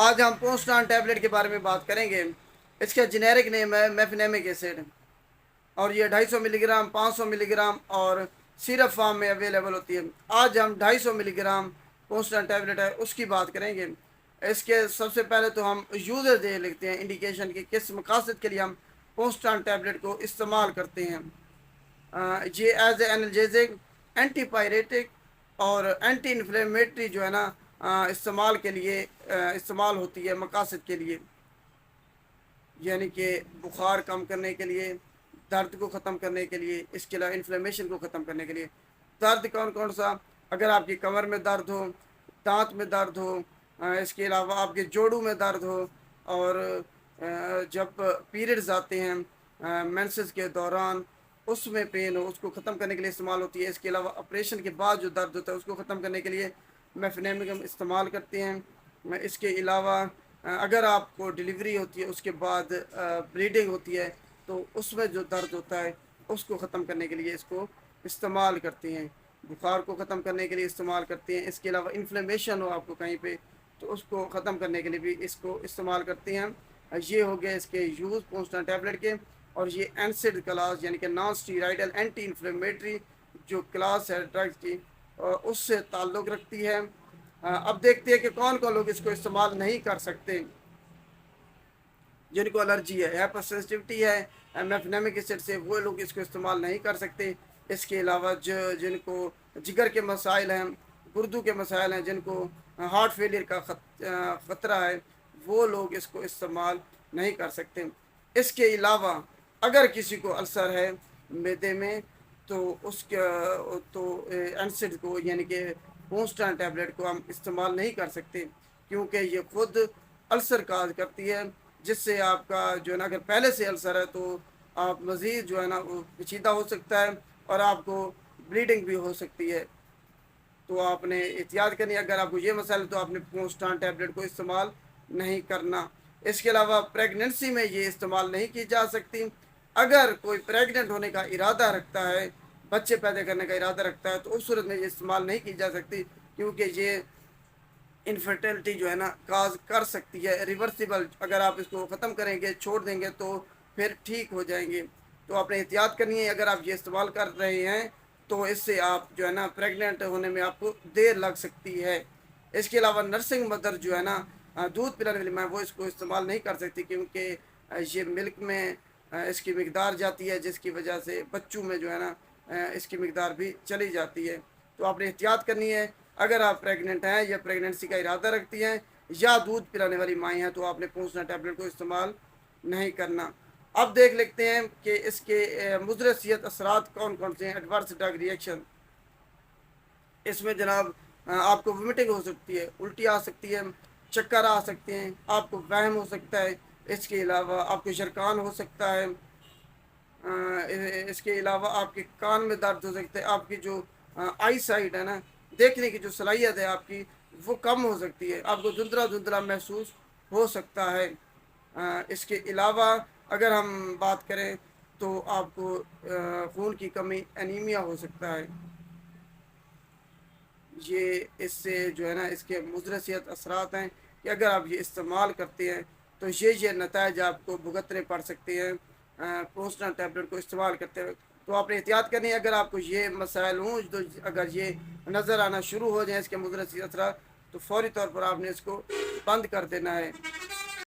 آج ہم پونسٹان ٹیبلٹ کے بارے میں بات کریں گے۔ اس کا جنیرک نیم ہے میفنیمک ایسڈ، اور یہ 250 ملی گرام، 500 ملی گرام اور سیرپ فارم میں اویلیبل ہوتی ہے۔ آج ہم 250 ملی گرام پونسٹان ٹیبلٹ ہے اس کی بات کریں گے۔ اس کے سب سے پہلے تو ہم یوزر دے لکھتے ہیں انڈیکیشن کی کس مقاصد کے لیے ہم پونسٹان ٹیبلٹ کو استعمال کرتے ہیں۔ یہ ایز اے انالجیزک، اینٹی پائریٹک اور اینٹی انفلیمیٹری جو ہے نا استعمال کے لیے استعمال ہوتی ہے، مقاصد کے لیے، یعنی کہ بخار کم کرنے کے لیے، درد کو ختم کرنے کے لیے، اس کے علاوہ انفلیمیشن کو ختم کرنے کے لیے۔ درد کون کون سا؟ اگر آپ کی کمر میں درد ہو، دانت میں درد ہو، اس کے علاوہ آپ کے جوڑوں میں درد ہو، اور جب پیریڈز آتے ہیں مینسز کے دوران اس میں پین ہو، اس کو ختم کرنے کے لیے استعمال ہوتی ہے۔ اس کے علاوہ آپریشن کے بعد جو درد ہوتا ہے اس کو ختم کرنے کے لیے میفنیمک ہم استعمال کرتے ہیں۔ اس کے علاوہ اگر آپ کو ڈلیوری ہوتی ہے، اس کے بعد بلیڈنگ ہوتی ہے، تو اس میں جو درد ہوتا ہے اس کو ختم کرنے کے لیے اس کو استعمال کرتے ہیں۔ بخار کو ختم کرنے کے لیے استعمال کرتے ہیں۔ اس کے علاوہ انفلیمیشن ہو آپ کو کہیں پہ، تو اس کو ختم کرنے کے لیے بھی اس کو استعمال کرتے ہیں۔ یہ ہو گیا اس کے یوز پونسٹان ٹیبلٹ کے۔ اور یہ اینسڈ کلاس یعنی کہ نان اسٹیرائڈل اینٹی انفلیمیٹری جو کلاس ہے ڈرگز کی، اس سے تعلق رکھتی ہے۔ اب دیکھتے ہیں کہ کون کون لوگ اس کو استعمال نہیں کر سکتے۔ جن کو الرجی ہے، ہائپر سینسٹیوٹی ہے میفنیمک ایسڈ سے، وہ لوگ اس کو استعمال نہیں کر سکتے۔ اس کے علاوہ جن کو جگر کے مسائل ہیں، گردوں کے مسائل ہیں، جن کو ہارٹ فیلئر کا خطرہ ہے، وہ لوگ اس کو استعمال نہیں کر سکتے۔ اس کے علاوہ اگر کسی کو السر ہے معدے میں، تو اس کا تو اینسڈ کو یعنی کہ پونسٹان ٹیبلٹ کو ہم استعمال نہیں کر سکتے، کیونکہ یہ خود السر کاز کرتی ہے، جس سے آپ کا جو ہے نا اگر پہلے سے السر ہے تو آپ مزید جو ہے نا وہ پیچیدہ ہو سکتا ہے اور آپ کو بلیڈنگ بھی ہو سکتی ہے۔ تو آپ نے احتیاط کرنی ہے، اگر آپ کو یہ مسئلہ تو آپ نے پونسٹان ٹیبلٹ کو استعمال نہیں کرنا۔ اس کے علاوہ پریگننسی میں یہ استعمال نہیں کی جا سکتی۔ اگر کوئی پریگننٹ ہونے کا ارادہ رکھتا ہے، بچے پیدا کرنے کا ارادہ رکھتا ہے، تو اس صورت میں یہ استعمال نہیں کی جا سکتی، کیونکہ یہ انفرٹیلٹی جو ہے نا کاز کر سکتی ہے۔ ریورسیبل، اگر آپ اس کو ختم کریں گے، چھوڑ دیں گے، تو پھر ٹھیک ہو جائیں گے۔ تو آپ نے احتیاط کرنی ہے، اگر آپ یہ استعمال کر رہے ہیں تو اس سے آپ جو ہے نا پریگننٹ ہونے میں آپ کو دیر لگ سکتی ہے۔ اس کے علاوہ نرسنگ مدر جو ہے نا دودھ پلانے والی ماں، وہ اس کو استعمال نہیں کر سکتی، کیونکہ یہ ملک میں اس کی مقدار جاتی ہے، جس کی وجہ سے بچوں میں جو ہے نا اس کی مقدار بھی چلی جاتی ہے۔ تو آپ نے احتیاط کرنی ہے، اگر آپ پریگننٹ ہیں یا پریگننسی کا ارادہ رکھتی ہیں یا دودھ پلانے والی مائیں ہیں، تو آپ نے پونسٹان ٹیبلٹ کو استعمال نہیں کرنا۔ اب دیکھ لیتے ہیں کہ اس کے مضر صحت اثرات کون کون سے ہیں۔ ایڈورس ڈرگ ریئیکشن، اس میں جناب آپ کو وومٹنگ ہو سکتی ہے، الٹی آ سکتی ہے، چکر آ سکتے ہیں، آپ کو وہم ہو سکتا ہے، اس کے علاوہ آپ کو شرکان ہو سکتا ہے، اس کے علاوہ آپ کے کان میں درد ہو سکتا ہے، آپ کی جو آئی سائٹ ہے نا، دیکھنے کی جو صلاحیت ہے آپ کی، وہ کم ہو سکتی ہے، آپ کو دھندلا دھندلا محسوس ہو سکتا ہے۔ اس کے علاوہ اگر ہم بات کریں تو آپ کو خون کی کمی، انیمیا ہو سکتا ہے۔ یہ اس سے جو ہے نا اس کے مضر صحت اثرات ہیں کہ اگر آپ یہ استعمال کرتے ہیں تو یہ نتائج آپ کو بھگتنے پڑ سکتے ہیں پونسٹان ٹیبلٹ کو استعمال کرتے ہوئے۔ تو آپ نے احتیاط کرنی ہے، اگر آپ کو یہ مسائل ہوں، تو اگر یہ نظر آنا شروع ہو جائیں اس کے مضر صحت اثرات، تو فوری طور پر آپ نے اس کو بند کر دینا ہے۔